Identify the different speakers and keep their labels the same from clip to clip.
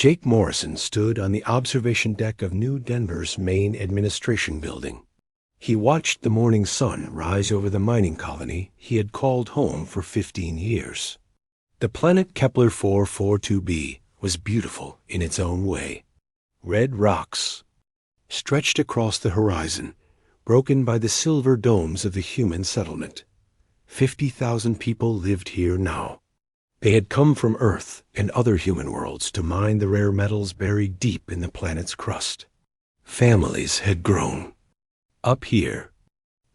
Speaker 1: Jake Morrison stood on the observation deck of New Denver's main administration building. He watched the morning sun rise over the mining colony he had called home for 15 years. The planet Kepler 442b was beautiful in its own way. Red rocks stretched across the horizon, broken by the silver domes of the human settlement. 50,000 people lived here now. They had come from Earth and other human worlds to mine the rare metals buried deep in the planet's crust. Families had grown. Up here,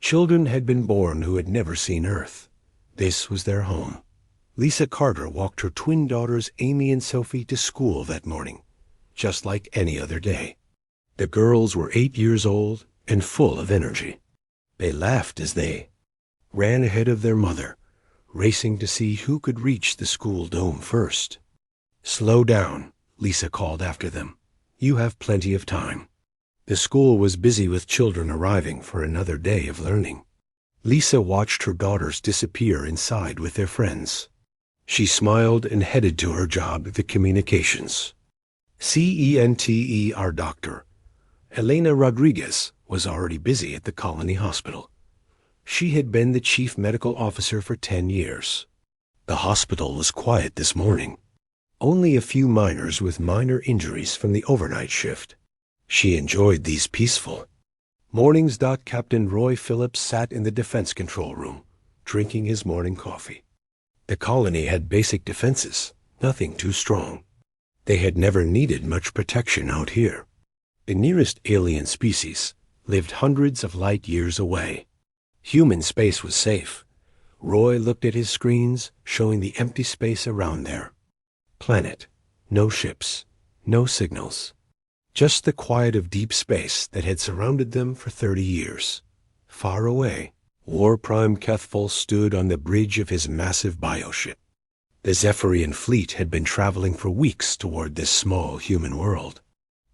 Speaker 1: children had been born who had never seen Earth. This was their home. Lisa Carter walked her twin daughters Amy and Sophie to school that morning, just like any other day. The girls were 8 years old and full of energy. They laughed as they ran ahead of their mother, racing to see who could reach the school dome first. "Slow down," Lisa called after them. "You have plenty of time." The school was busy with children arriving for another day of learning. Lisa watched her daughters disappear inside with their friends. She smiled and headed to her job at the communications. CENTER doctor Elena Rodriguez was already busy at the colony hospital. She had been the chief medical officer for 10 years. The hospital was quiet this morning. Only a few miners with minor injuries from the overnight shift. She enjoyed these peaceful mornings. Captain Roy Phillips sat in the defense control room, drinking his morning coffee. The colony had basic defenses, nothing too strong. They had never needed much protection out here. The nearest alien species lived hundreds of light years away. Human space was safe. Roy looked at his screens, showing the empty space around there. Planet, no ships, no signals. Just the quiet of deep space that had surrounded them for 30 years. Far away, War Prime Kethful stood on the bridge of his massive bioship. The Zephyrian fleet had been traveling for weeks toward this small human world.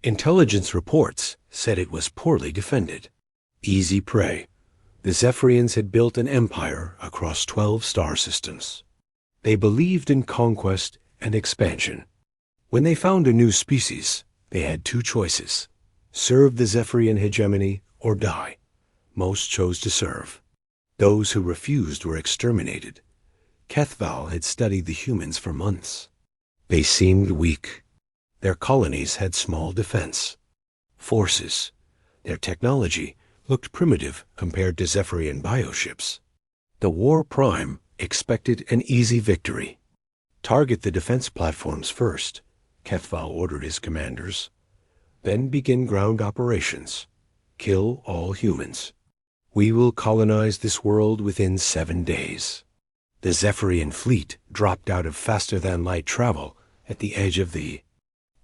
Speaker 1: Intelligence reports said it was poorly defended. Easy prey. The Zephyrians had built an empire across 12 star systems. They believed in conquest and expansion. When they found a new species, they had two choices: serve the Zephyrian hegemony or die. Most chose to serve. Those who refused were exterminated. Kethval had studied the humans for months. They seemed weak. Their colonies had small defense forces. Their technology looked primitive compared to Zephyrian bioships. The War Prime expected an easy victory. Target the defense platforms first, Kethval ordered his commanders. Then begin ground operations. Kill all humans. We will colonize this world within 7 days. The Zephyrian fleet dropped out of faster-than-light travel at the edge of the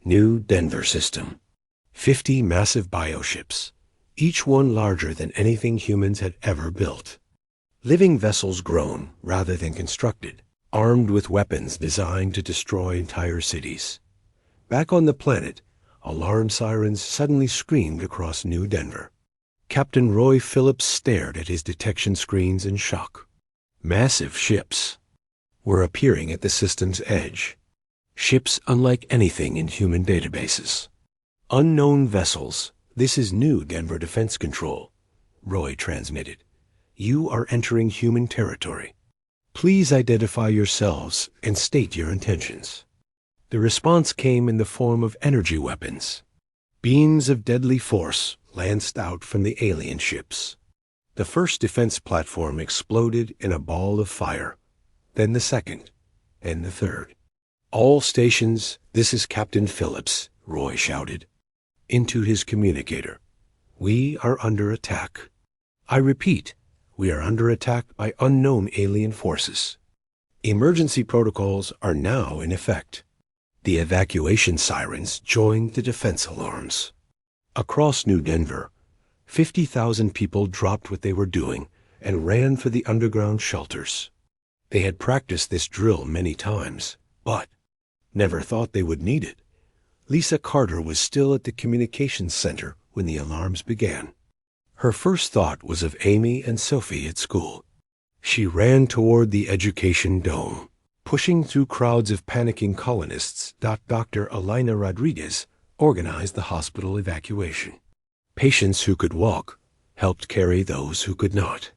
Speaker 1: New Denver system. 50 massive bioships, each one larger than anything humans had ever built. Living vessels grown rather than constructed, armed with weapons designed to destroy entire cities. Back on the planet, alarm sirens suddenly screamed across New Denver. Captain Roy Phillips stared at his detection screens in shock. Massive ships were appearing at the system's edge. Ships unlike anything in human databases. Unknown vessels. This is New Denver Defense Control, Roy transmitted. You are entering human territory. Please identify yourselves and state your intentions. The response came in the form of energy weapons. Beams of deadly force lanced out from the alien ships. The first defense platform exploded in a ball of fire, then the second, and the third. All stations, this is Captain Phillips, Roy shouted into his communicator. We are under attack. I repeat, we are under attack by unknown alien forces. Emergency protocols are now in effect. The evacuation sirens joined the defense alarms. Across New Denver, 50,000 people dropped what they were doing and ran for the underground shelters. They had practiced this drill many times, but never thought they would need it. Lisa Carter was still at the communications center when the alarms began. Her first thought was of Amy and Sophie at school. She ran toward the education dome. Pushing through crowds of panicking colonists, Dr. Elena Rodriguez organized the hospital evacuation. Patients who could walk helped carry those who could not.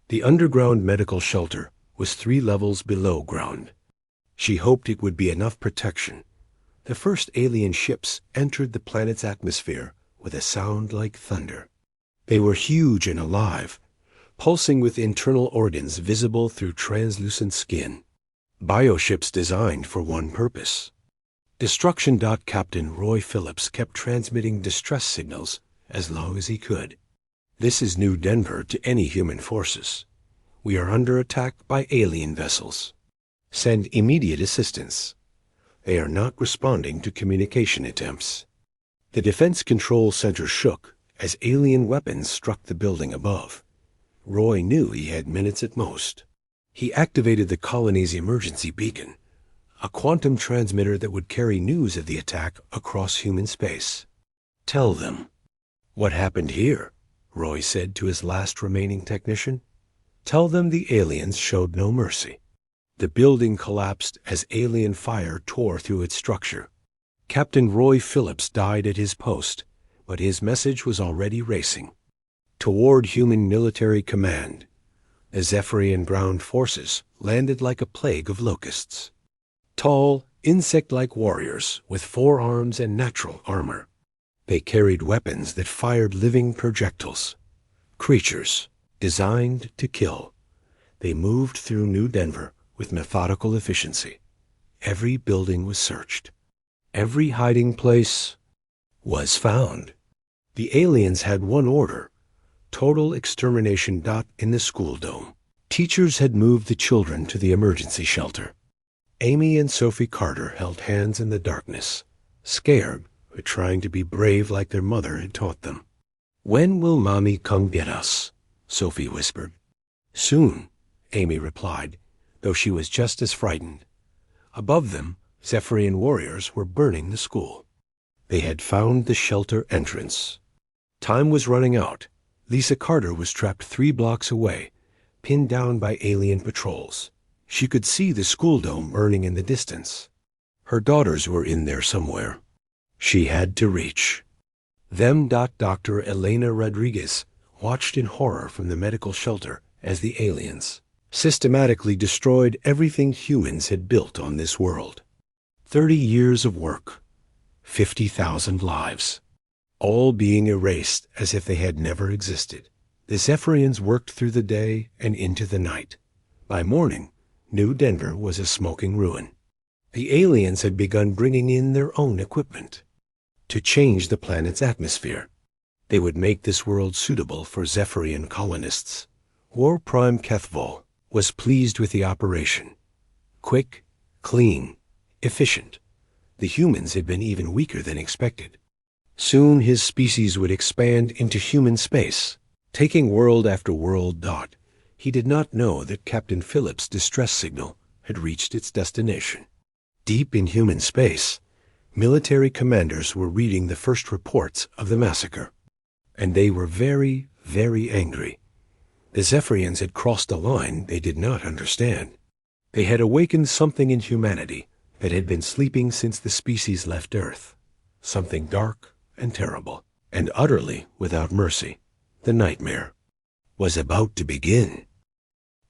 Speaker 1: The underground medical shelter was 3 levels below ground. She hoped it would be enough protection. The first alien ships entered the planet's atmosphere with a sound like thunder. They were huge and alive, pulsing with internal organs visible through translucent skin. Bioships designed for one purpose. Destruction. Captain Roy Phillips kept transmitting distress signals as long as he could. This is New Denver to any human forces. We are under attack by alien vessels. Send immediate assistance. They are not responding to communication attempts. The Defense Control Center shook as alien weapons struck the building above. Roy knew he had minutes at most. He activated the colony's emergency beacon, a quantum transmitter that would carry news of the attack across human space. Tell them. What happened here? Roy said to his last remaining technician. Tell them the aliens showed no mercy. The building collapsed as alien fire tore through its structure. Captain Roy Phillips died at his post, but his message was already racing. Toward human military command, the Zephyrian ground forces landed like a plague of locusts. Tall, insect-like warriors with 4 arms and natural armor. They carried weapons that fired living projectiles. Creatures designed to kill. They moved through New Denver with methodical efficiency. Every building was searched. Every hiding place was found. The aliens had one order: total extermination. In the school dome, teachers had moved the children to the emergency shelter. Amy and Sophie Carter held hands in the darkness, scared but trying to be brave like their mother had taught them. When will Mommy come get us? Sophie whispered. Soon, Amy replied, though she was just as frightened. Above them, Zephyrian warriors were burning the school. They had found the shelter entrance. Time was running out. Lisa Carter was trapped 3 blocks away, pinned down by alien patrols. She could see the school dome burning in the distance. Her daughters were in there somewhere. She had to reach them. Dr. Elena Rodriguez watched in horror from the medical shelter as the aliens systematically destroyed everything humans had built on this world. 30 years of work, 50,000 lives, all being erased as if they had never existed. The Zephyrians worked through the day and into the night. By morning, New Denver was a smoking ruin. The aliens had begun bringing in their own equipment to change the planet's atmosphere. They would make this world suitable for Zephyrian colonists. War Prime Kethvol was pleased with the operation. Quick, clean, efficient. The humans had been even weaker than expected. Soon his species would expand into human space, taking world after world. He did not know that Captain Phillips' distress signal had reached its destination. Deep in human space, military commanders were reading the first reports of the massacre. And they were very, very angry. The Zephyrians had crossed a line they did not understand. They had awakened something in humanity that had been sleeping since the species left Earth. Something dark and terrible, and utterly without mercy. The nightmare was about to begin.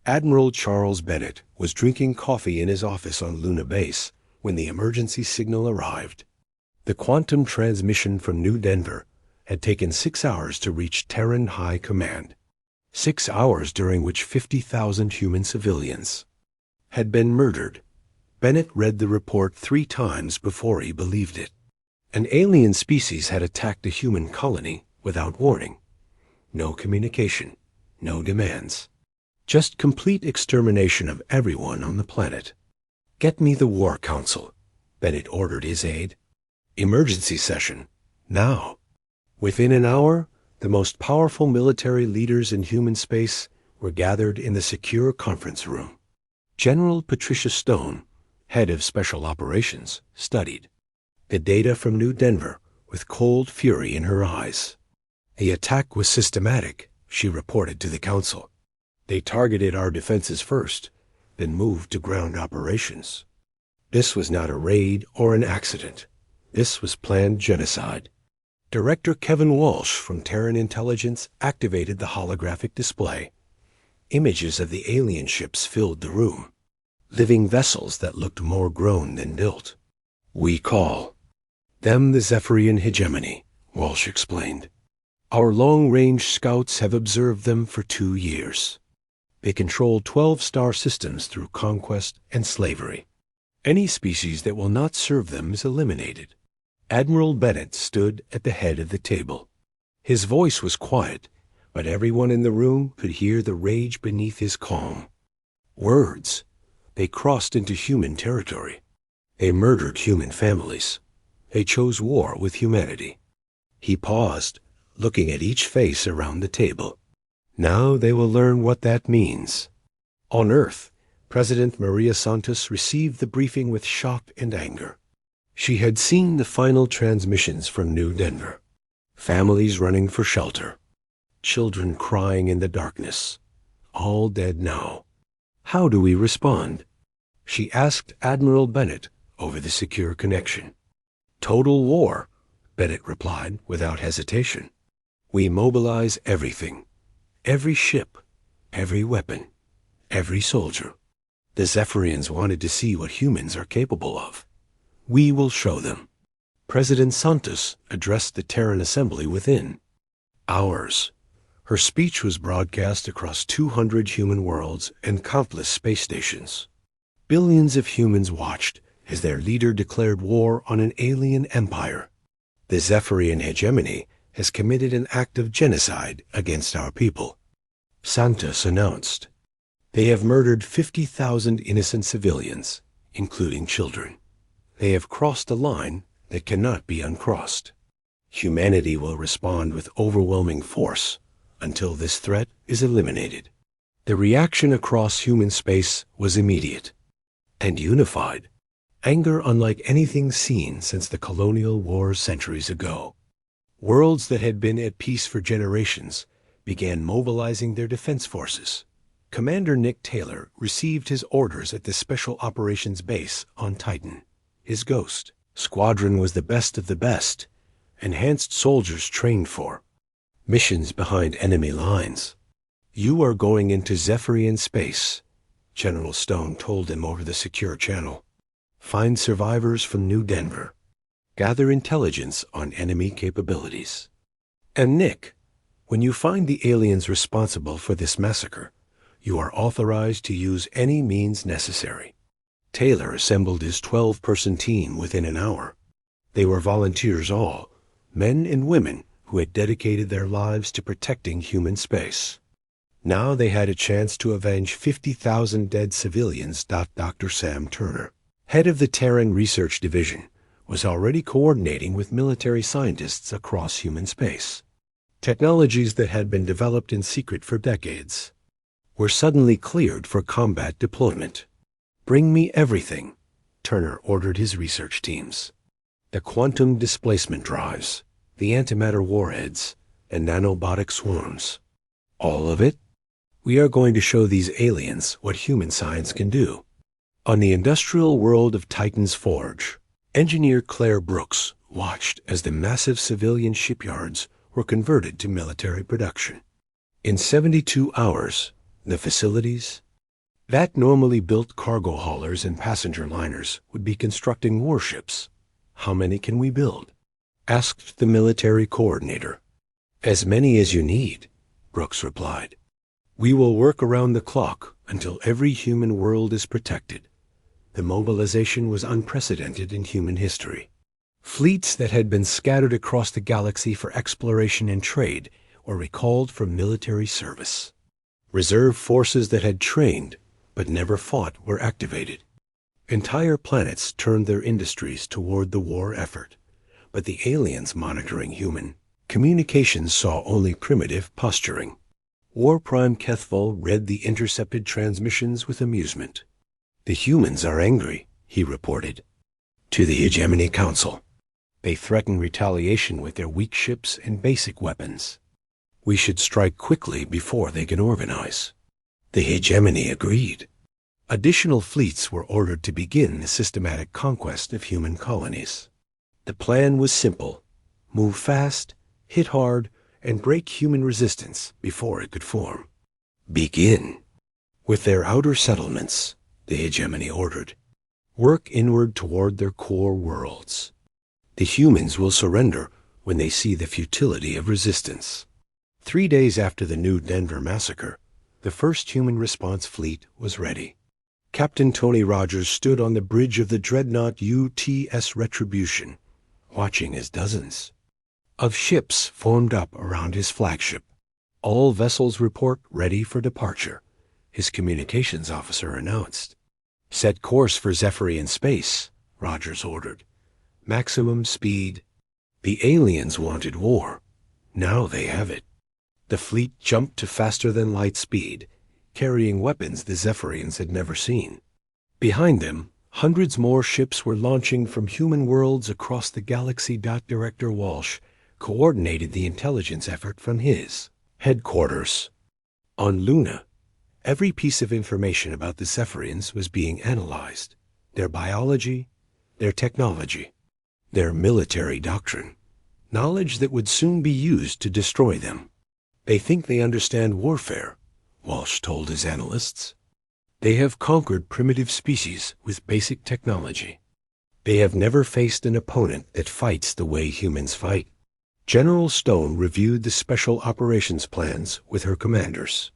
Speaker 1: Admiral Charles Bennett was drinking coffee in his office on Luna Base when the emergency signal arrived. The quantum transmission from New Denver had taken 6 hours to reach Terran High Command. 6 hours during which 50,000 human civilians had been murdered. Bennett read the report 3 times before he believed it. An alien species had attacked a human colony without warning. No communication, no demands. Just complete extermination of everyone on the planet. Get me the War Council, Bennett ordered his aide. Emergency session, now. Within an hour, the most powerful military leaders in human space were gathered in the secure conference room. General Patricia Stone, head of Special Operations, studied the data from New Denver with cold fury in her eyes. The attack was systematic, she reported to the council. They targeted our defenses first, then moved to ground operations. This was not a raid or an accident. This was planned genocide. Director Kevin Walsh from Terran Intelligence activated the holographic display. Images of the alien ships filled the room, living vessels that looked more grown than built. We call them the Zephyrian hegemony, Walsh explained. Our long-range scouts have observed them for 2 years. They control 12 star systems through conquest and slavery. Any species that will not serve them is eliminated. Admiral Bennett stood at the head of the table. His voice was quiet, but everyone in the room could hear the rage beneath his calm. Words. They crossed into human territory. They murdered human families. They chose war with humanity. He paused, looking at each face around the table. Now they will learn what that means. On Earth, President Maria Santos received the briefing with shock and anger. She had seen the final transmissions from New Denver. Families running for shelter. Children crying in the darkness. All dead now. How do we respond? She asked Admiral Bennett over the secure connection. Total war, Bennett replied without hesitation. We mobilize everything. Every ship, every weapon, every soldier. The Zephyrians wanted to see what humans are capable of. We will show them. President Santos addressed the Terran assembly within. Hours. Her speech was broadcast across 200 human worlds and countless space stations. Billions of humans watched as their leader declared war on an alien empire. The Zephyrian hegemony has committed an act of genocide against our people. Santos announced. They have murdered 50,000 innocent civilians, including children. They have crossed a line that cannot be uncrossed. Humanity will respond with overwhelming force until this threat is eliminated. The reaction across human space was immediate and unified. Anger unlike anything seen since the colonial wars centuries ago. Worlds that had been at peace for generations began mobilizing their defense forces. Commander Nick Taylor received his orders at the Special Operations Base on Titan. His Ghost squadron was the best of the best, enhanced soldiers trained for missions behind enemy lines. You are going into Zephyrian space, General Stone told him over the secure channel. Find survivors from New Denver. Gather intelligence on enemy capabilities. And Nick, when you find the aliens responsible for this massacre, you are authorized to use any means necessary. Taylor assembled his 12-person team within an hour. They were volunteers all, men and women who had dedicated their lives to protecting human space. Now they had a chance to avenge 50,000 dead civilians. Dr. Sam Turner, head of the Terran Research Division, was already coordinating with military scientists across human space. Technologies that had been developed in secret for decades were suddenly cleared for combat deployment. Bring me everything, Turner ordered his research teams. The quantum displacement drives, the antimatter warheads, and nanobotic swarms. All of it? We are going to show these aliens what human science can do. On the industrial world of Titan's Forge, engineer Claire Brooks watched as the massive civilian shipyards were converted to military production. In 72 hours, the facilities that normally built cargo haulers and passenger liners would be constructing warships. How many can we build? Asked the military coordinator. As many as you need, Brooks replied. We will work around the clock until every human world is protected. The mobilization was unprecedented in human history. Fleets that had been scattered across the galaxy for exploration and trade were recalled from military service. Reserve forces that had trained but never fought were activated. Entire planets turned their industries toward the war effort, but the aliens monitoring human communications saw only primitive posturing. War Prime Kethval read the intercepted transmissions with amusement. The humans are angry, he reported. To the Hegemony Council. They threaten retaliation with their weak ships and basic weapons. We should strike quickly before they can organize. The Hegemony agreed. Additional fleets were ordered to begin the systematic conquest of human colonies. The plan was simple: move fast, hit hard, and break human resistance before it could form. Begin. With their outer settlements, the hegemony ordered. Work inward toward their core worlds. The humans will surrender when they see the futility of resistance. 3 days after the New Denver massacre, the first human response fleet was ready. Captain Tony Rogers stood on the bridge of the dreadnought UTS Retribution, watching as dozens of ships formed up around his flagship. All vessels report ready for departure, his communications officer announced. Set course for Zephyrian space, Rogers ordered. Maximum speed. The aliens wanted war. Now they have it. The fleet jumped to faster-than-light speed, carrying weapons the Zephyrians had never seen. Behind them, hundreds more ships were launching from human worlds across the galaxy. Director Walsh coordinated the intelligence effort from his headquarters. On Luna, every piece of information about the Zephyrians was being analyzed: their biology, their technology, their military doctrine, knowledge that would soon be used to destroy them. They think they understand warfare, Walsh told his analysts. They have conquered primitive species with basic technology. They have never faced an opponent that fights the way humans fight. General Stone reviewed the special operations plans with her commanders.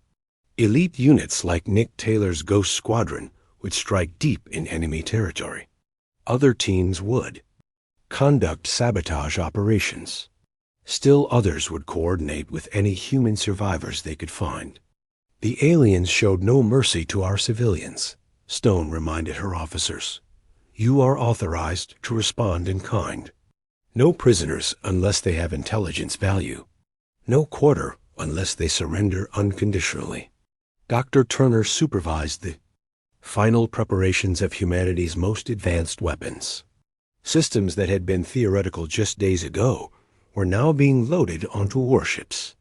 Speaker 1: Elite units like Nick Taylor's Ghost Squadron would strike deep in enemy territory. Other teams would conduct sabotage operations. Still others would coordinate with any human survivors they could find. The aliens showed no mercy to our civilians, Stone reminded her officers. You are authorized to respond in kind. No prisoners unless they have intelligence value. No quarter unless they surrender unconditionally. Dr. Turner supervised the final preparations of humanity's most advanced weapons. Systems that had been theoretical just days ago were now being loaded onto warships.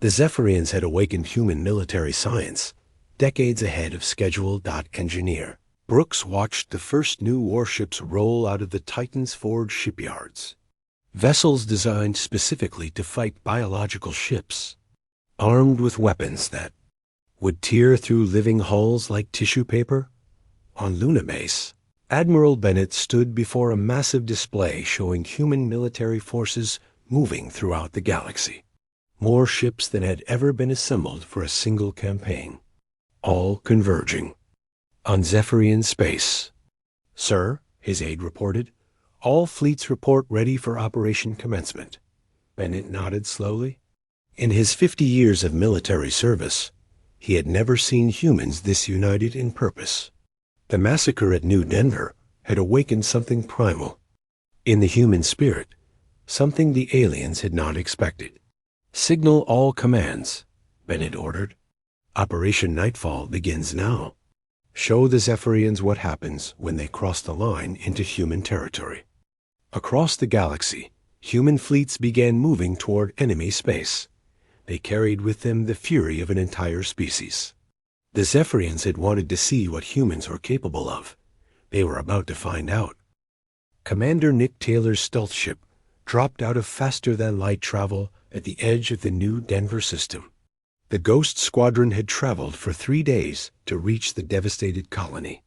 Speaker 1: The Zephyrians had awakened human military science decades ahead of schedule. Engineer Brooks watched the first new warships roll out of the Titan's Forge shipyards. Vessels designed specifically to fight biological ships, armed with weapons that would tear through living hulls like tissue paper. On Luna Base, Admiral Bennett stood before a massive display showing human military forces moving throughout the galaxy. More ships than had ever been assembled for a single campaign, all converging on Zephyrian space. Sir, his aide reported, all fleets report ready for operation commencement. Bennett nodded slowly. In his 50 years of military service, he had never seen humans this united in purpose. The massacre at New Denver had awakened something primal in the human spirit, something the aliens had not expected. Signal all commands, Bennett ordered. Operation Nightfall begins now. Show the Zephyrians what happens when they cross the line into human territory. Across the galaxy, human fleets began moving toward enemy space. They carried with them the fury of an entire species. The Zephyrians had wanted to see what humans were capable of. They were about to find out. Commander Nick Taylor's stealth ship dropped out of faster-than-light travel at the edge of the New Denver system. The Ghost Squadron had traveled for 3 days to reach the devastated colony.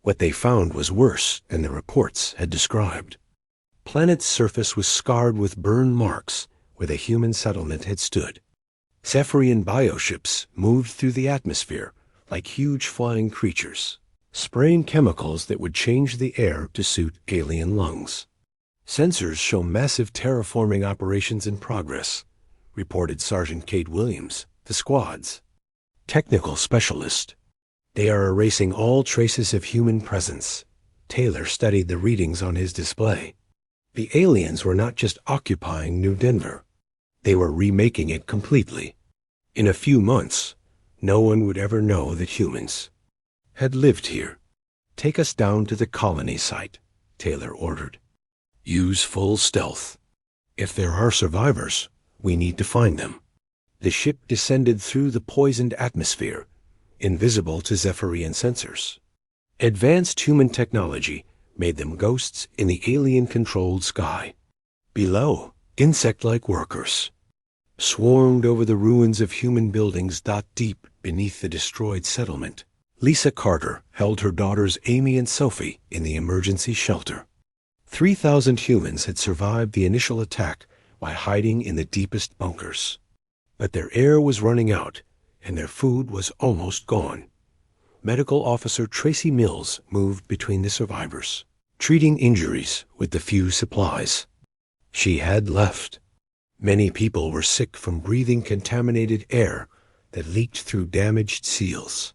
Speaker 1: What they found was worse than the reports had described. Planet's surface was scarred with burn marks where the human settlement had stood. Zephyrian bioships moved through the atmosphere like huge flying creatures, spraying chemicals that would change the air to suit alien lungs. Sensors show massive terraforming operations in progress, reported Sergeant Kate Williams, the squad's technical specialist. They are erasing all traces of human presence. Taylor studied the readings on his display. The aliens were not just occupying New Denver. They were remaking it completely. In a few months, no one would ever know that humans had lived here. Take us down to the colony site, Taylor ordered. Use full stealth. If there are survivors, we need to find them. The ship descended through the poisoned atmosphere, invisible to Zephyrian sensors. Advanced human technology made them ghosts in the alien-controlled sky. Below, insect-like workers swarmed over the ruins of human buildings deep beneath the destroyed settlement. Lisa Carter held her daughters Amy and Sophie in the emergency shelter. 3,000 humans had survived the initial attack by hiding in the deepest bunkers. But their air was running out, and their food was almost gone. Medical Officer Tracy Mills moved between the survivors, treating injuries with the few supplies she had left. Many people were sick from breathing contaminated air that leaked through damaged seals.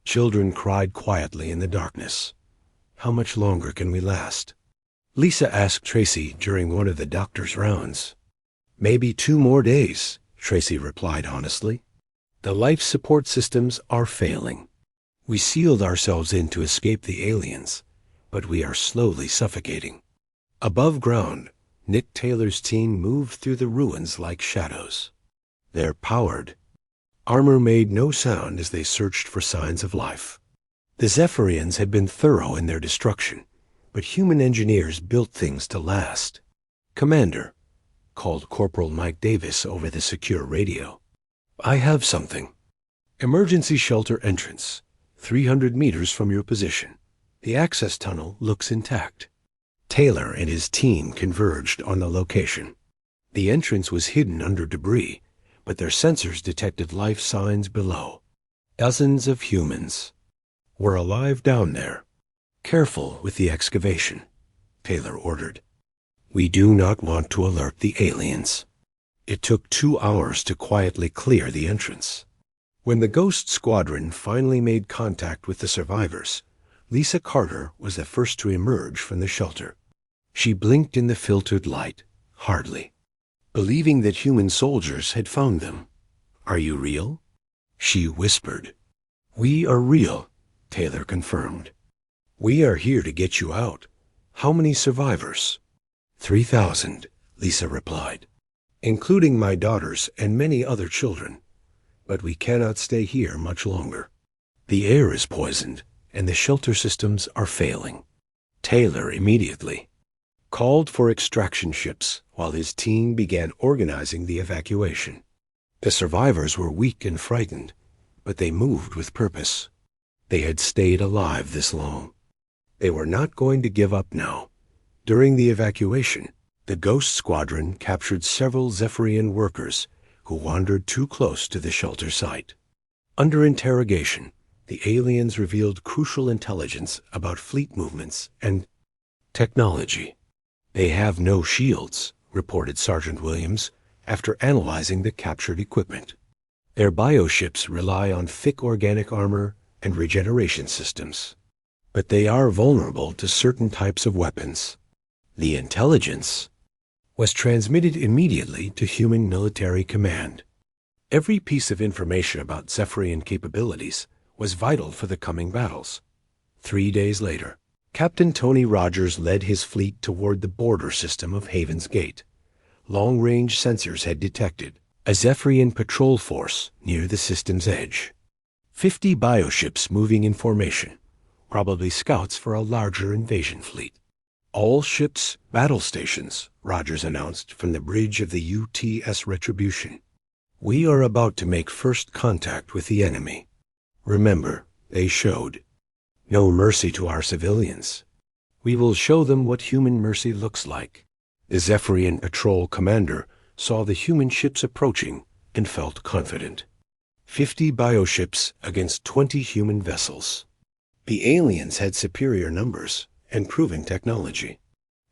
Speaker 1: Children cried quietly in the darkness. How much longer can we last? Lisa asked Tracy during one of the doctor's rounds. Maybe 2 more days, Tracy replied honestly. The life support systems are failing. We sealed ourselves in to escape the aliens, but we are slowly suffocating. Above ground, Nick Taylor's team moved through the ruins like shadows. They're powered. Armor made no sound as they searched for signs of life. The Zephyrians had been thorough in their destruction, but human engineers built things to last. Commander, called Corporal Mike Davis over the secure radio. I have something. Emergency shelter entrance, 300 meters from your position. The access tunnel looks intact. Taylor and his team converged on the location. The entrance was hidden under debris, but their sensors detected life signs below. Dozens of humans were alive down there. Careful with the excavation, Taylor ordered. We do not want to alert the aliens. It took 2 hours to quietly clear the entrance. When the Ghost Squadron finally made contact with the survivors, Lisa Carter was the first to emerge from the shelter. She blinked in the filtered light, hardly, believing that human soldiers had found them. Are you real? She whispered. We are real, Taylor confirmed. We are here to get you out. How many survivors? 3,000, Lisa replied, including my daughters and many other children. But we cannot stay here much longer. The air is poisoned, and the shelter systems are failing. Taylor immediately called for extraction ships while his team began organizing the evacuation. The survivors were weak and frightened, but they moved with purpose. They had stayed alive this long. They were not going to give up now. During the evacuation, the Ghost Squadron captured several Zephyrian workers who wandered too close to the shelter site. Under interrogation, the aliens revealed crucial intelligence about fleet movements and technology. They have no shields, reported Sergeant Williams after analyzing the captured equipment. Their bioships rely on thick organic armor and regeneration systems. But they are vulnerable to certain types of weapons. The intelligence was transmitted immediately to human military command. Every piece of information about Zephyrian capabilities was vital for the coming battles. 3 days later, Captain Tony Rogers led his fleet toward the border system of Haven's Gate. Long-range sensors had detected a Zephyrian patrol force near the system's edge. 50 bioships moving in formation, probably scouts for a larger invasion fleet. All ships battle stations, Rogers announced from the bridge of the UTS Retribution. We are about to make first contact with the enemy. Remember, they showed no mercy to our civilians. We will show them what human mercy looks like. The Zephyrian patrol commander saw the human ships approaching and felt confident. 50 bioships against 20 human vessels. The aliens had superior numbers and proven technology.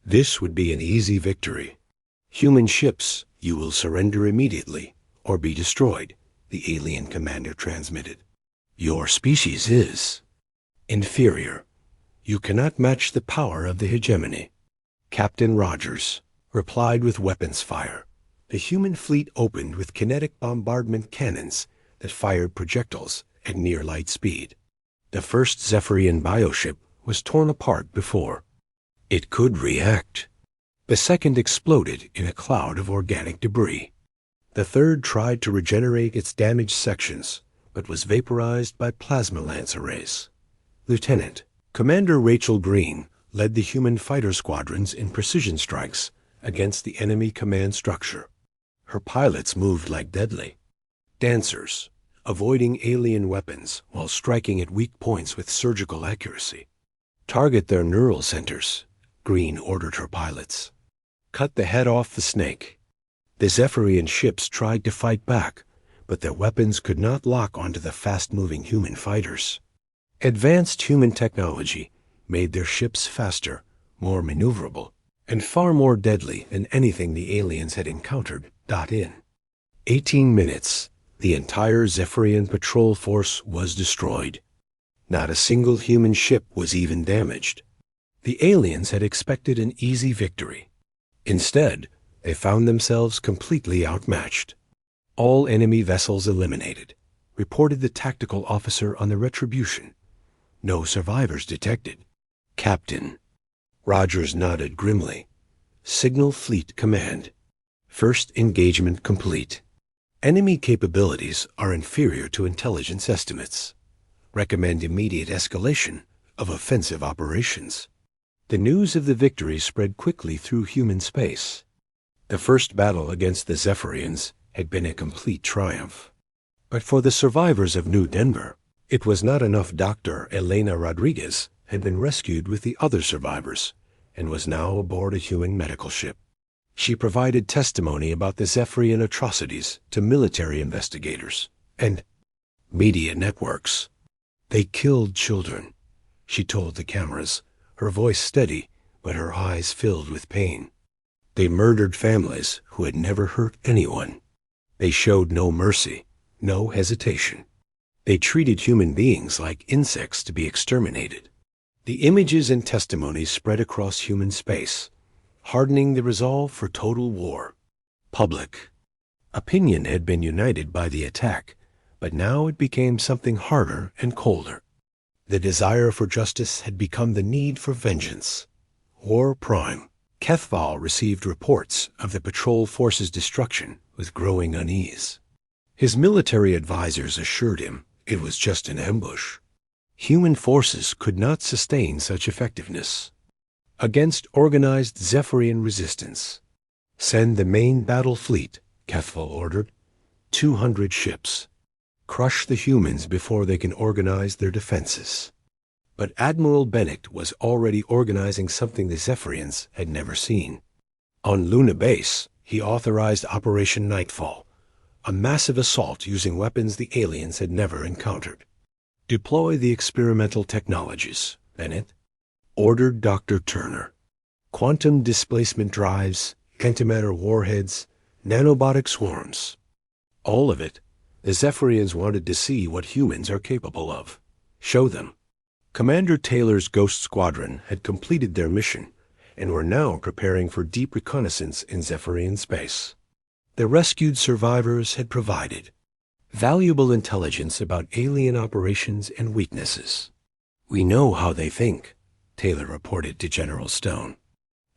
Speaker 1: This would be an easy victory. Human ships, you will surrender immediately or be destroyed, the alien commander transmitted. Your species is inferior. You cannot match the power of the hegemony. Captain Rogers replied with weapons fire. The human fleet opened with kinetic bombardment cannons that fired projectiles at near light speed. The first Zephyrian bioship was torn apart before it could react. The second exploded in a cloud of organic debris. The third tried to regenerate its damaged sections, but was vaporized by plasma lance arrays. Lieutenant, Commander Rachel Green led the human fighter squadrons in precision strikes against the enemy command structure. Her pilots moved like deadly dancers, avoiding alien weapons while striking at weak points with surgical accuracy. Target their neural centers, Green ordered her pilots. Cut the head off the snake. The Zephyrian ships tried to fight back, but their weapons could not lock onto the fast-moving human fighters. Advanced human technology made their ships faster, more maneuverable, and far more deadly than anything the aliens had encountered. 18 minutes, the entire Zephyrian patrol force was destroyed. Not a single human ship was even damaged. The aliens had expected an easy victory. Instead, they found themselves completely outmatched. All enemy vessels eliminated, reported the tactical officer on the Retribution. No survivors detected. Captain. Rogers nodded grimly. Signal Fleet Command. First engagement complete. Enemy capabilities are inferior to intelligence estimates. Recommend immediate escalation of offensive operations. The news of the victory spread quickly through human space. The first battle against the Zephyrians had been a complete triumph. But for the survivors of New Denver, it was not enough. Dr. Elena Rodriguez had been rescued with the other survivors and was now aboard a human medical ship. She provided testimony about the Zephyrian atrocities to military investigators and media networks. They killed children, she told the cameras, her voice steady but her eyes filled with pain. They murdered families who had never hurt anyone. They showed no mercy, no hesitation. They treated human beings like insects to be exterminated. The images and testimonies spread across human space, hardening the resolve for total war. Public opinion had been united by the attack, but now it became something harder and colder. The desire for justice had become the need for vengeance. War Prime. Kethval received reports of the patrol force's destruction with growing unease. His military advisors assured him it was just an ambush. Human forces could not sustain such effectiveness. Against organized Zephyrian resistance, send the main battle fleet, Kethval ordered. 200 ships. Crush the humans before they can organize their defenses. But Admiral Bennett was already organizing something the Zephyrians had never seen. On Luna Base, he authorized Operation Nightfall, a massive assault using weapons the aliens had never encountered. Deploy the experimental technologies, Bennett ordered Dr. Turner. Quantum displacement drives, antimatter warheads, nanobotic swarms. All of it, the Zephyrians wanted to see what humans are capable of. Show them. Commander Taylor's Ghost Squadron had completed their mission and were now preparing for deep reconnaissance in Zephyrian space. The rescued survivors had provided valuable intelligence about alien operations and weaknesses. We know how they think, Taylor reported to General Stone.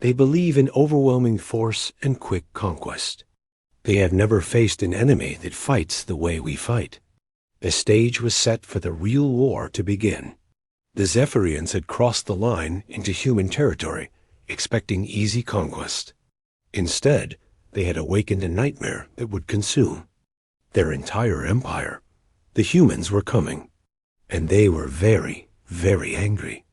Speaker 1: They believe in overwhelming force and quick conquest. They have never faced an enemy that fights the way we fight. The stage was set for the real war to begin. The Zephyrians had crossed the line into human territory, expecting easy conquest. Instead, they had awakened a nightmare that would consume their entire empire. The humans were coming, and they were very, very angry.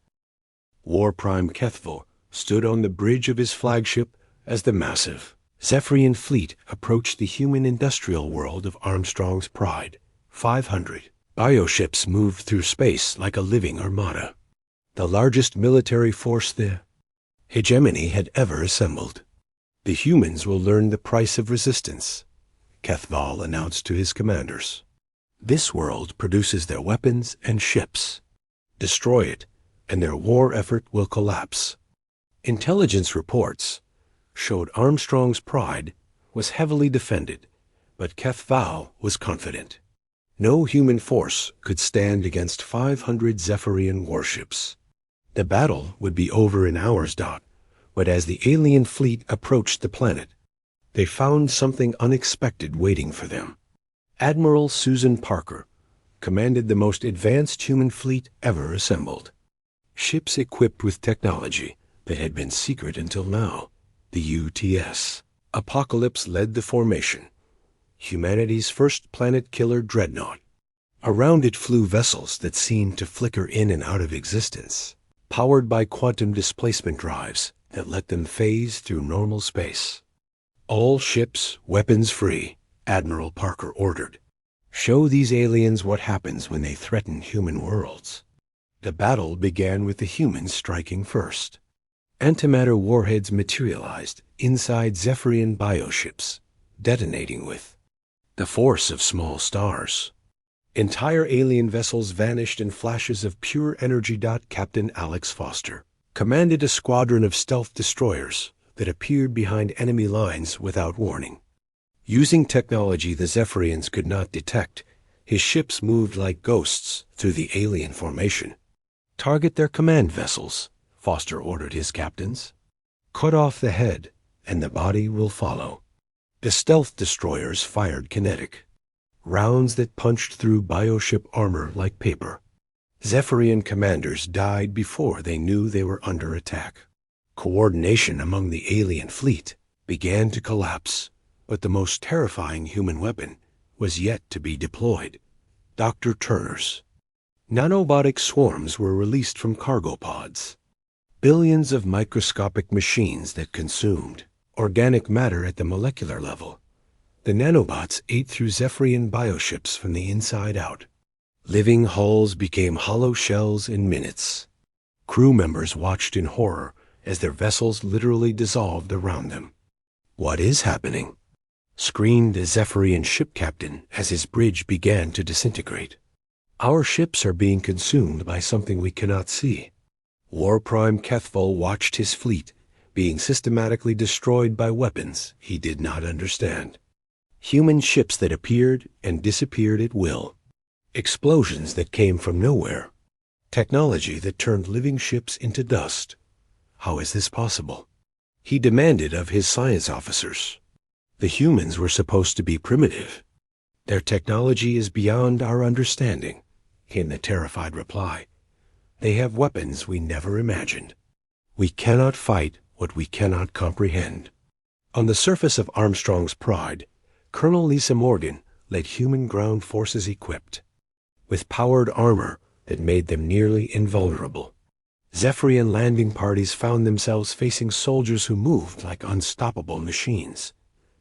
Speaker 1: War Prime Kethval stood on the bridge of his flagship as the massive Zephyrian fleet approached the human industrial world of Armstrong's Pride. 500 bioships moved through space like a living armada, the largest military force the hegemony had ever assembled. The humans will learn the price of resistance, Kethval announced to his commanders. This world produces their weapons and ships. Destroy it, and their war effort will collapse. Intelligence reports showed Armstrong's Pride was heavily defended, but Kethval was confident. No human force could stand against 500 Zephyrian warships. The battle would be over in hours. But as the alien fleet approached the planet, they found something unexpected waiting for them. Admiral Susan Parker, commanded the most advanced human fleet ever assembled. Ships equipped with technology that had been secret until now. The UTS Apocalypse led the formation, humanity's first planet-killer dreadnought. Around it flew vessels that seemed to flicker in and out of existence, powered by quantum displacement drives that let them phase through normal space. All ships weapons-free, Admiral Parker ordered. Show these aliens what happens when they threaten human worlds. The battle began with the humans striking first. Antimatter warheads materialized inside Zephyrian bioships, detonating with the force of small stars. Entire alien vessels vanished in flashes of pure energy. Captain Alex Foster commanded a squadron of stealth destroyers that appeared behind enemy lines without warning. Using technology the Zephyrians could not detect, his ships moved like ghosts through the alien formation. Target their command vessels, Foster ordered his captains. Cut off the head, and the body will follow. The stealth destroyers fired kinetic, rounds that punched through bioship armor like paper. Zephyrian commanders died before they knew they were under attack. Coordination among the alien fleet began to collapse, but the most terrifying human weapon was yet to be deployed. Dr. Turner's nanobotic swarms were released from cargo pods. Billions of microscopic machines that consumed organic matter at the molecular level. The nanobots ate through Zephyrian bioships from the inside out. Living hulls became hollow shells in minutes. Crew members watched in horror as their vessels literally dissolved around them. "What is happening?" screamed a Zephyrian ship captain as his bridge began to disintegrate. "Our ships are being consumed by something we cannot see." War Prime Kethful watched his fleet being systematically destroyed by weapons he did not understand. Human ships that appeared and disappeared at will. Explosions that came from nowhere. Technology that turned living ships into dust. How is this possible? He demanded of his science officers. The humans were supposed to be primitive. "Their technology is beyond our understanding," came the terrified reply. "They have weapons we never imagined. We cannot fight what we cannot comprehend." On the surface of Armstrong's Pride, Colonel Lisa Morgan led human ground forces equipped with powered armor that made them nearly invulnerable. Zephyrian landing parties found themselves facing soldiers who moved like unstoppable machines.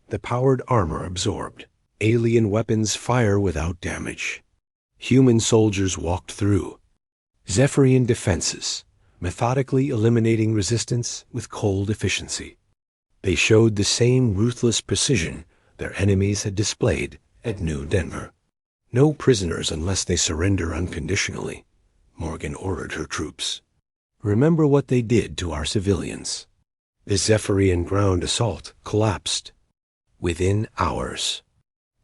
Speaker 1: The powered armor absorbed. Alien weapons fire without damage. Human soldiers walked through. Zephyrian defenses, methodically eliminating resistance with cold efficiency. They showed the same ruthless precision their enemies had displayed at New Denver. "No prisoners unless they surrender unconditionally," Morgan ordered her troops. "Remember what they did to our civilians." The Zephyrian ground assault collapsed within hours.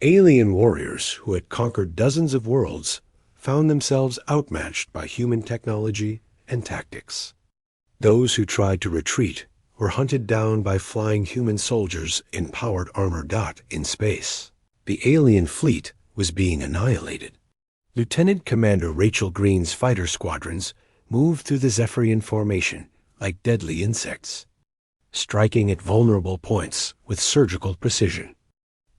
Speaker 1: Alien warriors who had conquered dozens of worlds found themselves outmatched by human technology and tactics. Those who tried to retreat were hunted down by flying human soldiers in powered armor. In space, the alien fleet was being annihilated. Lieutenant Commander Rachel Green's fighter squadrons moved through the Zephyrian formation like deadly insects, striking at vulnerable points with surgical precision.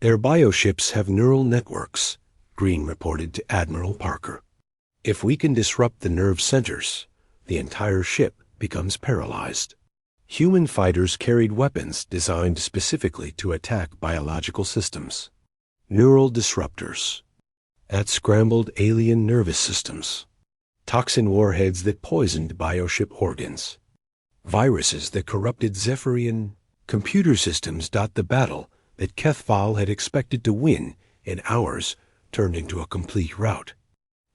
Speaker 1: "Their bioships have neural networks," Green reported to Admiral Parker. "If we can disrupt the nerve centers, the entire ship becomes paralyzed." Human fighters carried weapons designed specifically to attack biological systems. Neural disruptors that scrambled alien nervous systems. Toxin warheads that poisoned bioship organs. Viruses that corrupted Zephyrian computer systems. The battle that Kethfal had expected to win in hours turned into a complete rout.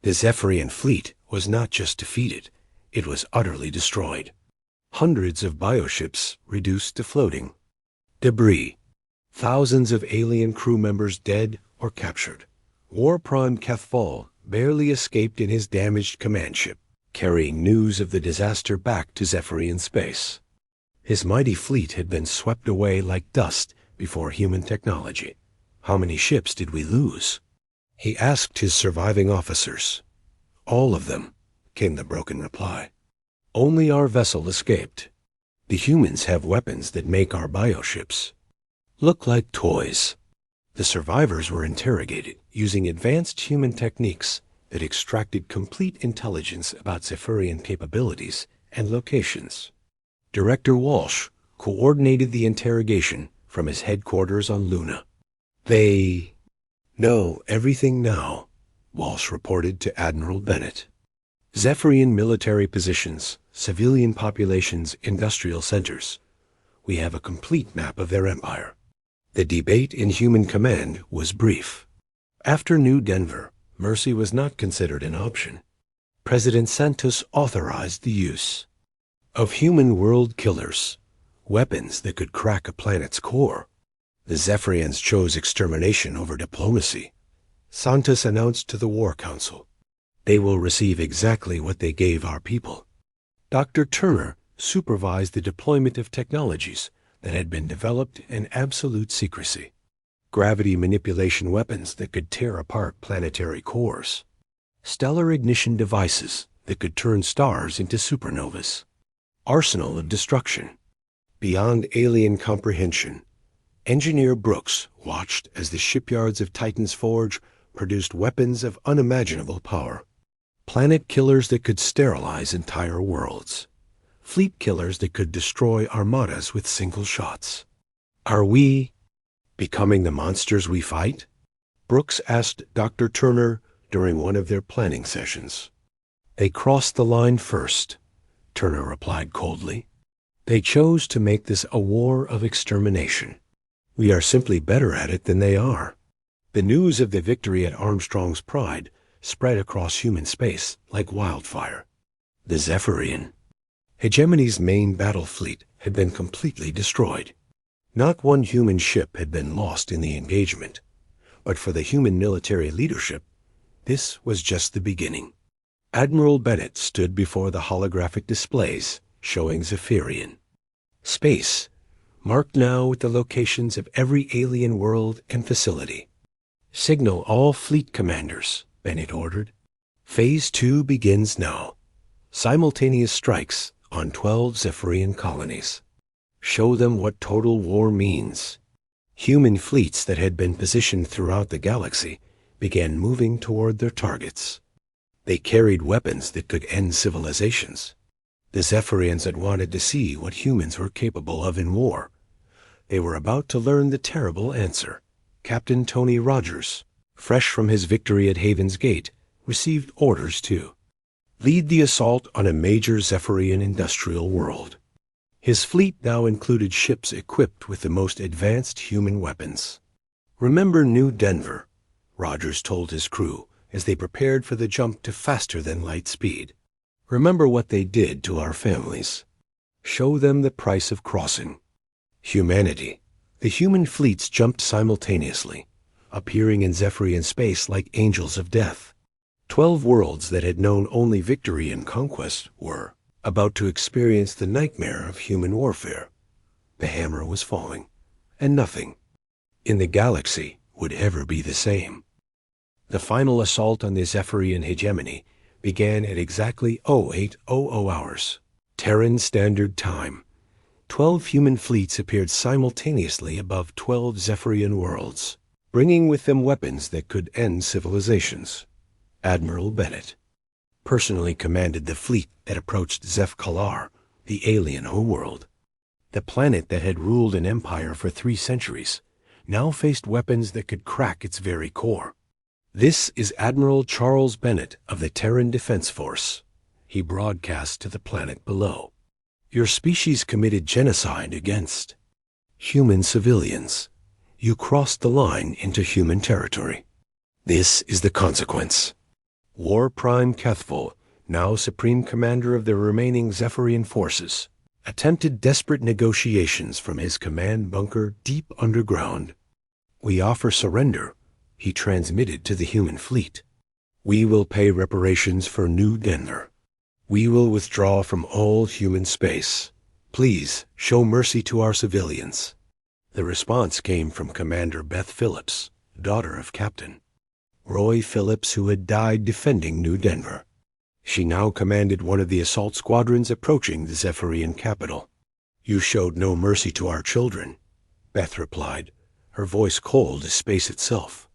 Speaker 1: The Zephyrian fleet was not just defeated, it was utterly destroyed. Hundreds of bioships reduced to floating debris. Thousands of alien crew members dead or captured. War Prime Kethfal barely escaped in his damaged command ship, carrying news of the disaster back to Zephyrian space. His mighty fleet had been swept away like dust before human technology. How many ships did we lose? He asked his surviving officers. "All of them," came the broken reply. "Only our vessel escaped. The humans have weapons that make our bioships look like toys." The survivors were interrogated using advanced human techniques that extracted complete intelligence about Zephyrian capabilities and locations. Director Walsh coordinated the interrogation from his headquarters on Luna. "They know everything now," Walsh reported to Admiral Bennett. "Zephyrian military positions, civilian populations, industrial centers. We have a complete map of their empire." The debate in Human Command was brief. After New Denver, mercy was not considered an option. President Santos authorized the use of human world killers, weapons that could crack a planet's core. The Zephyrians chose extermination over diplomacy. Santos announced to the War Council, "They will receive exactly what they gave our people." Dr. Turner supervised the deployment of technologies that had been developed in absolute secrecy. Gravity manipulation weapons that could tear apart planetary cores. Stellar ignition devices that could turn stars into supernovas. Arsenal of destruction. Beyond alien comprehension, Engineer Brooks watched as the shipyards of Titan's Forge produced weapons of unimaginable power. Planet killers that could sterilize entire worlds. Fleet killers that could destroy armadas with single shots. Are we becoming the monsters we fight? Brooks asked Dr. Turner during one of their planning sessions. "They crossed the line first," Turner replied coldly. "They chose to make this a war of extermination. We are simply better at it than they are." The news of the victory at Armstrong's Pride spread across human space like wildfire. The Zephyrian Hegemony's main battle fleet had been completely destroyed. Not one human ship had been lost in the engagement, but for the human military leadership, this was just the beginning. Admiral Bennett stood before the holographic displays showing Zephyrian space, marked now with the locations of every alien world and facility. "Signal all fleet commanders," Bennett ordered. "Phase 2 begins now. Simultaneous strikes on 12 Zephyrian colonies. Show them what total war means." Human fleets that had been positioned throughout the galaxy began moving toward their targets. They carried weapons that could end civilizations. The Zephyrians had wanted to see what humans were capable of in war. They were about to learn the terrible answer. Captain Tony Rogers, fresh from his victory at Haven's Gate, received orders to lead the assault on a major Zephyrian industrial world. His fleet now included ships equipped with the most advanced human weapons. "Remember New Denver," Rogers told his crew as they prepared for the jump to faster-than-light speed. "Remember what they did to our families. Show them the price of crossing." Humanity. The human fleets jumped simultaneously, appearing in Zephyrian space like angels of death. 12 worlds that had known only victory and conquest were about to experience the nightmare of human warfare. The hammer was falling, and nothing in the galaxy would ever be the same. The final assault on the Zephyrian hegemony began at exactly 0800 hours, Terran Standard Time. 12 human fleets appeared simultaneously above 12 Zephyrian worlds, bringing with them weapons that could end civilizations. Admiral Bennett personally commanded the fleet that approached Zeph Kalar, the alien homeworld. The planet that had ruled an empire for 3 centuries now faced weapons that could crack its very core. "This is Admiral Charles Bennett of the Terran Defense Force," he broadcast to the planet below. "Your species committed genocide against human civilians. You crossed the line into human territory. This is the consequence." War Prime Kethful, now Supreme Commander of the remaining Zephyrian forces, attempted desperate negotiations from his command bunker deep underground. "We offer surrender," he transmitted to the human fleet. "We will pay reparations for New Denver. We will withdraw from all human space. Please show mercy to our civilians." The response came from Commander Beth Phillips, daughter of Captain Roy Phillips, who had died defending New Denver. She now commanded one of the assault squadrons approaching the Zephyrian capital. "You showed no mercy to our children," Beth replied, her voice cold as space itself.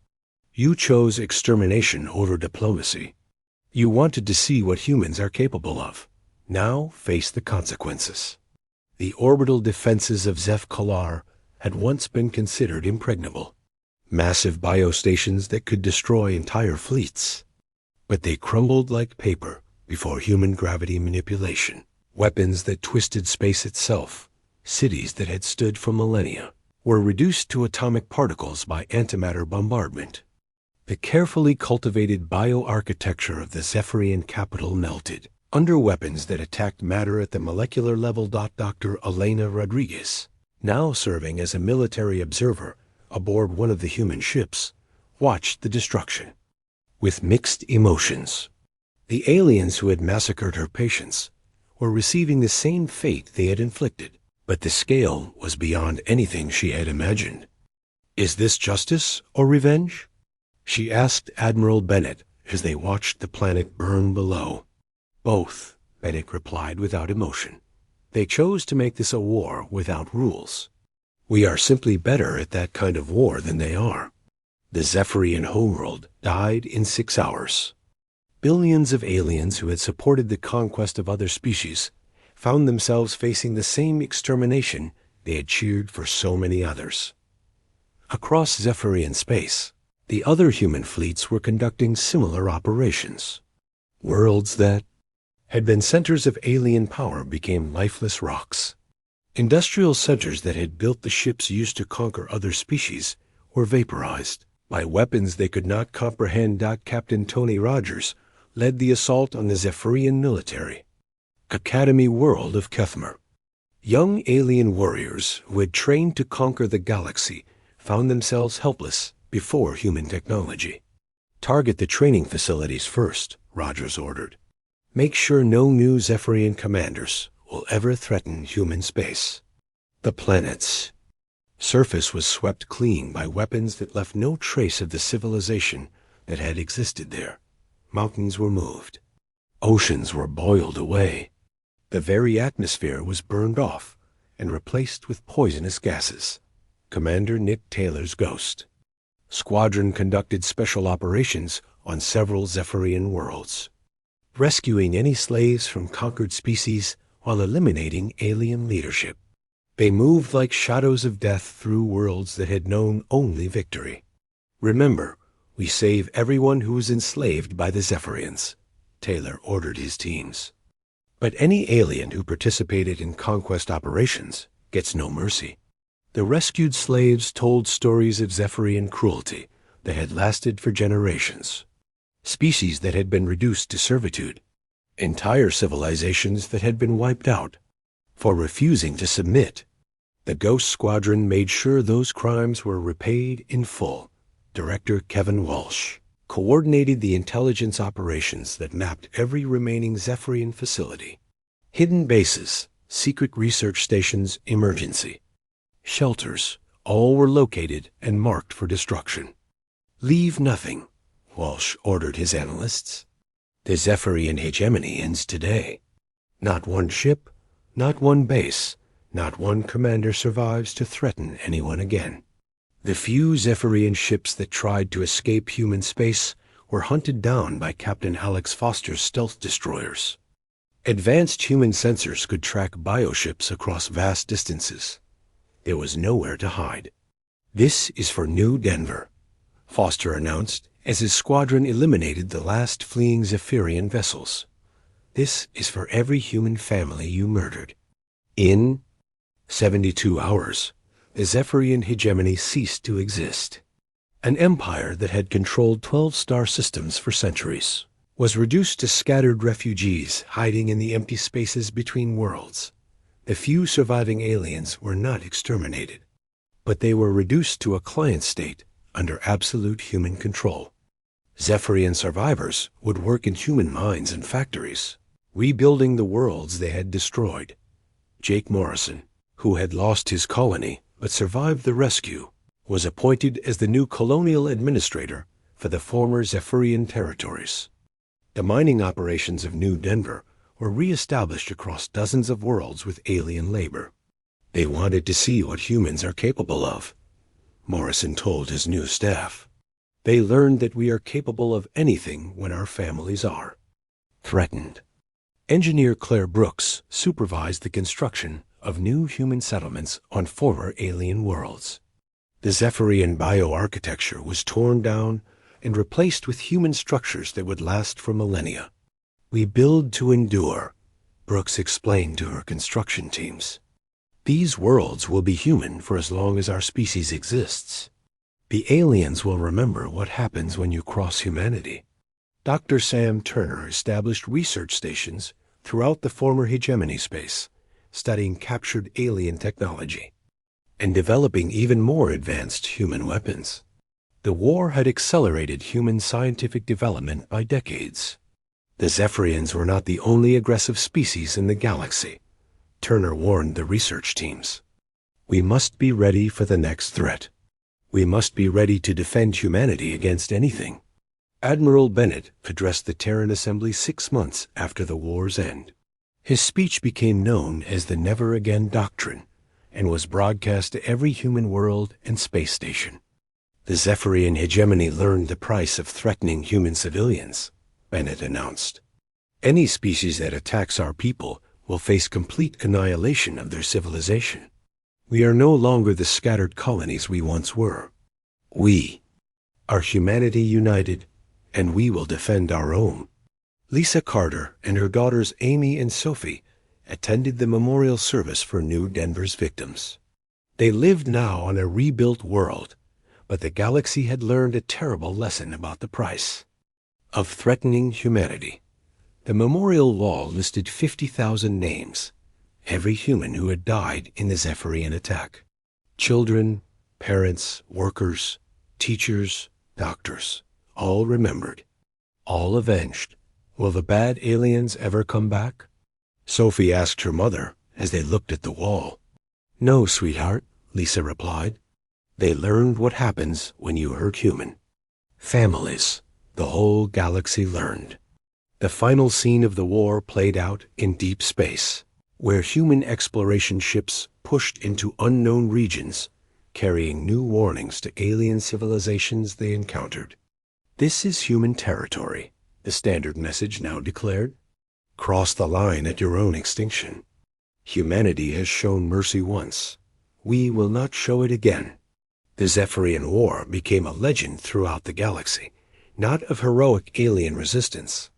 Speaker 1: "You chose extermination over diplomacy. You wanted to see what humans are capable of. Now face the consequences." The orbital defenses of Zeph Kalar had once been considered impregnable. Massive biostations that could destroy entire fleets. But they crumbled like paper before human gravity manipulation. Weapons that twisted space itself, cities that had stood for millennia, were reduced to atomic particles by antimatter bombardment. The carefully cultivated bioarchitecture of the Zephyrian capital melted under weapons that attacked matter at the molecular level. Dr. Elena Rodriguez, now serving as a military observer aboard one of the human ships, watched the destruction with mixed emotions. The aliens who had massacred her patients were receiving the same fate they had inflicted, but the scale was beyond anything she had imagined. "Is this justice or revenge?" she asked Admiral Bennett as they watched the planet burn below. "Both," Bennett replied without emotion. "They chose to make this a war without rules. We are simply better at that kind of war than they are." The Zephyrian homeworld died in 6 hours. Billions of aliens who had supported the conquest of other species found themselves facing the same extermination they had cheered for so many others. Across Zephyrian space, the other human fleets were conducting similar operations. Worlds that had been centers of alien power became lifeless rocks. Industrial centers that had built the ships used to conquer other species were vaporized by weapons they could not comprehend. Captain Tony Rogers led the assault on the Zephyrian military. Academy World of Kethmer. Young alien warriors who had trained to conquer the galaxy found themselves helpless before human technology. "Target the training facilities first," Rogers ordered. "Make sure no new Zephyrian commanders will ever threaten human space." The planet's surface was swept clean by weapons that left no trace of the civilization that had existed there. Mountains were moved. Oceans were boiled away. The very atmosphere was burned off and replaced with poisonous gases. Commander Nick Taylor's ghost. Squadron conducted special operations on several Zephyrian worlds, rescuing any slaves from conquered species while eliminating alien leadership. They moved like shadows of death through worlds that had known only victory. "Remember, we save everyone who is enslaved by the Zephyrians," Taylor ordered his teams. But any alien who participated in conquest operations gets no mercy. The rescued slaves told stories of Zephyrian cruelty that had lasted for generations. Species that had been reduced to servitude. Entire civilizations that had been wiped out for refusing to submit. The Ghost Squadron made sure those crimes were repaid in full. Director Kevin Walsh coordinated the intelligence operations that mapped every remaining Zephyrian facility. Hidden bases, secret research stations, emergency shelters, all were located and marked for destruction. "Leave nothing," Walsh ordered his analysts. "The Zephyrian hegemony ends today. Not one ship, not one base, not one commander survives to threaten anyone again." The few Zephyrian ships that tried to escape human space were hunted down by Captain Alex Foster's stealth destroyers. Advanced human sensors could track bioships across vast distances. There was nowhere to hide. "This is for New Denver," Foster announced as his squadron eliminated the last fleeing Zephyrian vessels. "This is for every human family you murdered." In 72 hours, the Zephyrian hegemony ceased to exist. An empire that had controlled 12 star systems for centuries was reduced to scattered refugees hiding in the empty spaces between worlds. The few surviving aliens were not exterminated, but they were reduced to a client state under absolute human control. Zephyrian survivors would work in human mines and factories, rebuilding the worlds they had destroyed. Jake Morrison, who had lost his colony but survived the rescue, was appointed as the new colonial administrator for the former Zephyrian territories. The mining operations of New Denver were re-established across dozens of worlds with alien labor. They wanted to see what humans are capable of, Morrison told his new staff. They learned that we are capable of anything when our families are threatened. Engineer Claire Brooks supervised the construction of new human settlements on former alien worlds. The Zephyrian bioarchitecture was torn down and replaced with human structures that would last for millennia. We build to endure, Brooks explained to her construction teams. These worlds will be human for as long as our species exists. The aliens will remember what happens when you cross humanity. Dr. Sam Turner established research stations throughout the former hegemony space, studying captured alien technology and developing even more advanced human weapons. The war had accelerated human scientific development by decades. The Zephyrians were not the only aggressive species in the galaxy, Turner warned the research teams. We must be ready for the next threat. We must be ready to defend humanity against anything. Admiral Bennett addressed the Terran Assembly 6 months after the war's end. His speech became known as the Never Again Doctrine and was broadcast to every human world and space station. The Zephyrian hegemony learned the price of threatening human civilians, Bennett announced. Any species that attacks our people will face complete annihilation of their civilization. We are no longer the scattered colonies we once were. We are humanity united, and we will defend our own. Lisa Carter and her daughters Amy and Sophie attended the memorial service for New Denver's victims. They lived now on a rebuilt world, but the galaxy had learned a terrible lesson about the price of threatening humanity. The memorial wall listed 50,000 names, every human who had died in the Zephyrian attack. Children, parents, workers, teachers, doctors, all remembered, all avenged. Will the bad aliens ever come back? Sophie asked her mother as they looked at the wall. No, sweetheart, Lisa replied. They learned what happens when you hurt human. Families, the whole galaxy learned. The final scene of the war played out in deep space, where human exploration ships pushed into unknown regions, carrying new warnings to alien civilizations they encountered. This is human territory, the standard message now declared. Cross the line at your own extinction. Humanity has shown mercy once. We will not show it again. The Zephyrian War became a legend throughout the galaxy, not of heroic alien resistance,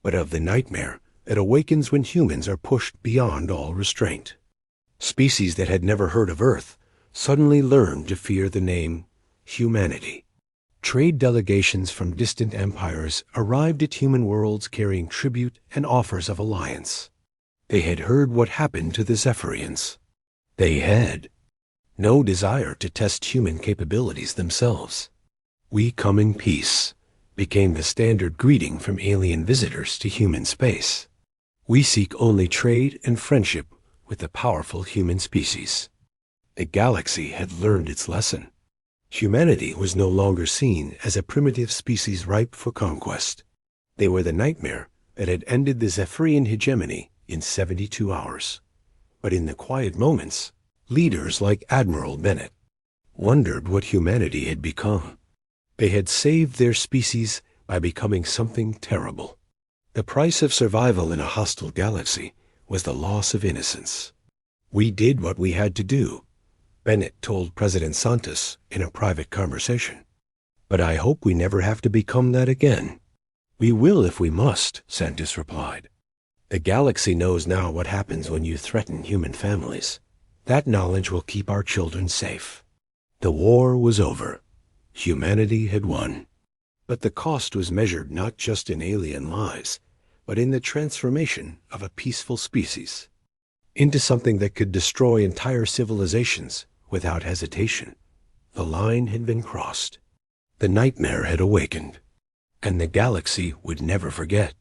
Speaker 1: but of the nightmare that awakens when humans are pushed beyond all restraint. Species that had never heard of Earth suddenly learned to fear the name humanity. Trade delegations from distant empires arrived at human worlds carrying tribute and offers of alliance. They had heard what happened to the Zephyrians. They had no desire to test human capabilities themselves. We come in peace became the standard greeting from alien visitors to human space. We seek only trade and friendship with the powerful human species. The galaxy had learned its lesson. Humanity was no longer seen as a primitive species ripe for conquest. They were the nightmare that had ended the Zephyrian hegemony in 72 hours. But in the quiet moments, leaders like Admiral Bennett wondered what humanity had become. They had saved their species by becoming something terrible. The price of survival in a hostile galaxy was the loss of innocence. We did what we had to do, Bennett told President Santos in a private conversation. But I hope we never have to become that again. We will if we must, Santos replied. The galaxy knows now what happens when you threaten human families. That knowledge will keep our children safe. The war was over. Humanity had won. But the cost was measured not just in alien lives, but in the transformation of a peaceful species into something that could destroy entire civilizations without hesitation. The line had been crossed. The nightmare had awakened, and the galaxy would never forget.